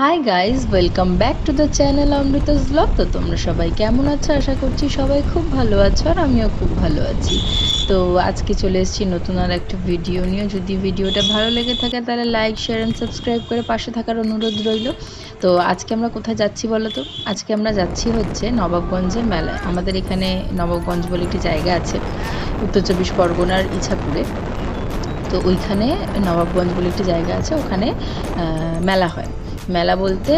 High guys, welcome back to the channel Amrita's vlog. তো তোমরা সবাই কেমন আছো? আশা করছি সবাই খুব ভালো আছো, আর আমিও খুব ভালো আছি। তো আজকে চলে এসেছি নতুন আর একটা ভিডিও নিয়ে। যদি ভিডিওটা ভালো লেগে থাকে তাহলে লাইক, শেয়ার অ্যান্ড সাবস্ক্রাইব করে পাশে থাকার অনুরোধ রইল। তো আজকে আমরা কোথায় যাচ্ছি বলো তো? আজকে আমরা যাচ্ছি হচ্ছে নবাবগঞ্জে মেলায়। আমাদের এখানে নবাবগঞ্জ বলে একটি জায়গা আছে উত্তর চব্বিশ পরগনার ইছাপুরে। তো ওইখানে নবাবগঞ্জ বলে একটি জায়গা আছে, ওখানে মেলা হয়। মেলা বলতে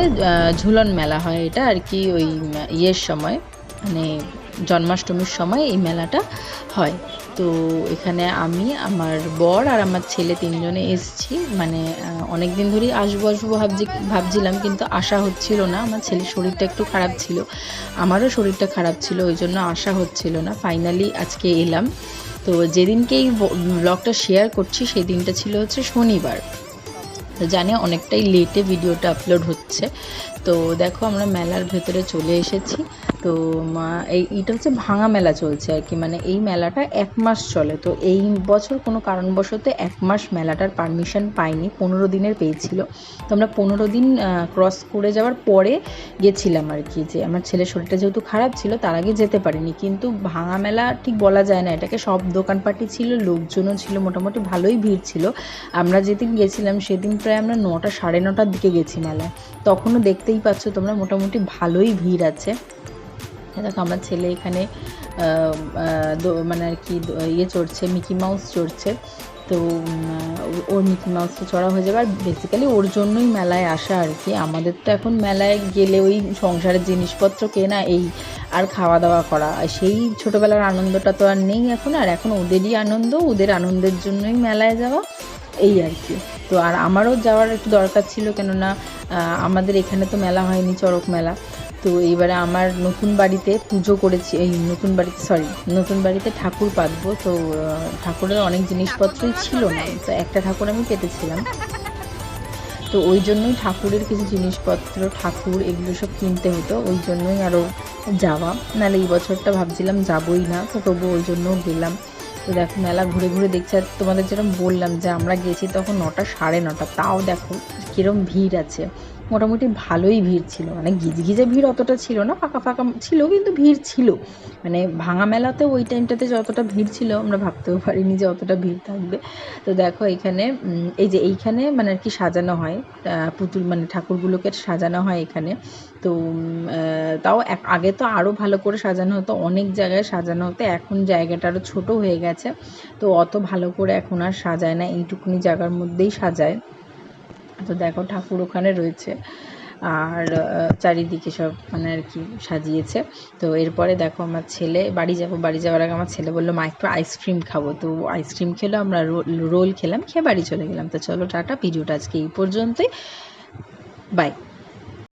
ঝুলন মেলা হয় এটা আর কি, ওই ইয়ের সময় মানে জন্মাষ্টমীর সময় এই মেলাটা হয়। তো এখানে আমি, আমার বর আর আমার ছেলে তিনজনে এসেছি। মানে অনেক দিন ধরেই আসবো আসবো ভাবছিলাম, কিন্তু আসা হচ্ছিল না। আমার ছেলের শরীরটা একটু খারাপ ছিল, আমারও শরীরটা খারাপ ছিল, ওই জন্য আসা হচ্ছিল না। ফাইনালি আজকে এলাম। তো যেদিনকে এই ব্লগটা শেয়ার করছি সেই দিনটা ছিল হচ্ছে শনিবার। তো জানি অনেকটাই লেটে ভিডিওটা আপলোড হচ্ছে। তো দেখো আমরা মেলার ভেতরে চলে এসেছি। তো এইটা হচ্ছে ভাঙা মেলা চলছে আর কি, মানে এই মেলাটা 1 মাস চলে। তো এই বছর কোনো কারণবশত 1 মাস মেলাটার পারমিশন পাইনি, 15 দিনের পেয়েছিল। তো আমরা 15 দিন ক্রস করে যাওয়ার পরে গেছিলাম আর কি। যে আমার ছেলের শরীরটা যেহেতু খারাপ ছিল তার আগে যেতে পারিনি। কিন্তু ভাঙা মেলা ঠিক বলা যায় না এটাকে, সব দোকানপাটি ছিল, লোকজনও ছিল, মোটামুটি ভালোই ভিড় ছিল। আমরা যেদিন গেছিলাম সেদিন প্রায় আমরা 9টা সাড়ে 9টার দিকে গেছি মেলায়। তখনও দেখতেই পাচ্ছ তোমরা মোটামুটি ভালোই ভিড় আছে। দেখো আমার ছেলে এখানে মানে আর কি ইয়ে চড়ছে, মিকি মাউস চড়ছে। তো ওর মিকি মাউসটা চড়া হয়ে যাবে। আর বেসিক্যালি ওর জন্যই মেলায় আসা আর কি। আমাদের তো এখন মেলায় গেলে ওই সংসারের জিনিসপত্র কেনা, এই আর খাওয়া দাওয়া করা, সেই ছোটোবেলার আনন্দটা তো আর নেই এখন। আর এখন ওদেরই আনন্দ, ওদের আনন্দের জন্যই মেলায় যাওয়া, এই আর কি। তো আর আমারও যাওয়ার একটু দরকার ছিল, কেননা আমাদের এখানে তো মেলা হয়নি, চড়ক মেলা। তো এইবারে আমার নতুন বাড়িতে পুজো করেছি, এই নতুন বাড়িতে ঠাকুর পাতবো। তো ঠাকুরের অনেক জিনিসপত্রই ছিল না, তো একটা ঠাকুর আমি পেতেছিলাম। তো ওই জন্যই ঠাকুরের কিছু জিনিসপত্র, ঠাকুর এগুলো সব কিনতে হতো, ওই জন্যই আরও যাওয়া। নাহলে এই বছরটা ভাবছিলাম যাবই না, তো তবু ওই জন্যও গেলাম। তো দেখো মেলা ঘুরে ঘুরে দেখছি। আর তোমাদের যেরকম বললাম যে আমরা গেছি তখন 9টা সাড়ে 9টা, তাও দেখো কীরকম ভিড় আছে। মোটামুটি ভালোই ভিড় ছিল, মানে গিজগিজে ভিড় অতটা ছিল না, ফাঁকা ফাঁকা ছিল, কিন্তু ভিড় ছিল। মানে ভাঙা মেলাতে ওই টাইমটাতে যতটা ভিড় ছিল আমরা ভাবতেও পারিনি যে অতটা ভিড় থাকবে। তো দেখো এখানে এই যে এইখানে মানে আর কি সাজানো হয় পুতুল, মানে ঠাকুরগুলোকে সাজানো হয় এখানে। তো তাও আগে তো আরও ভালো করে সাজানো হতো, অনেক জায়গায় সাজানো হতো, এখন জায়গাটা আরও ছোটো হয়ে গেছে। তো অত ভালো করে এখন আর সাজায় না, এইটুকুনি জায়গার মধ্যেই সাজায়। তো দেখো ঠাকুর ওখানে রয়েছে, আর চারিদিকে সব মানে আর কি সাজিয়েছে। তো এরপরে দেখো আমার ছেলে, বাড়ি যাওয়ার আগে আমার ছেলে বললো মা একটু আইসক্রিম খাবো। তো আইসক্রিম খেলো, আমরা রোল খেলাম, খেয়ে বাড়ি চলে গেলাম। তো চলো টাটা, ভিডিওটা আজকে এই পর্যন্তই, বাই।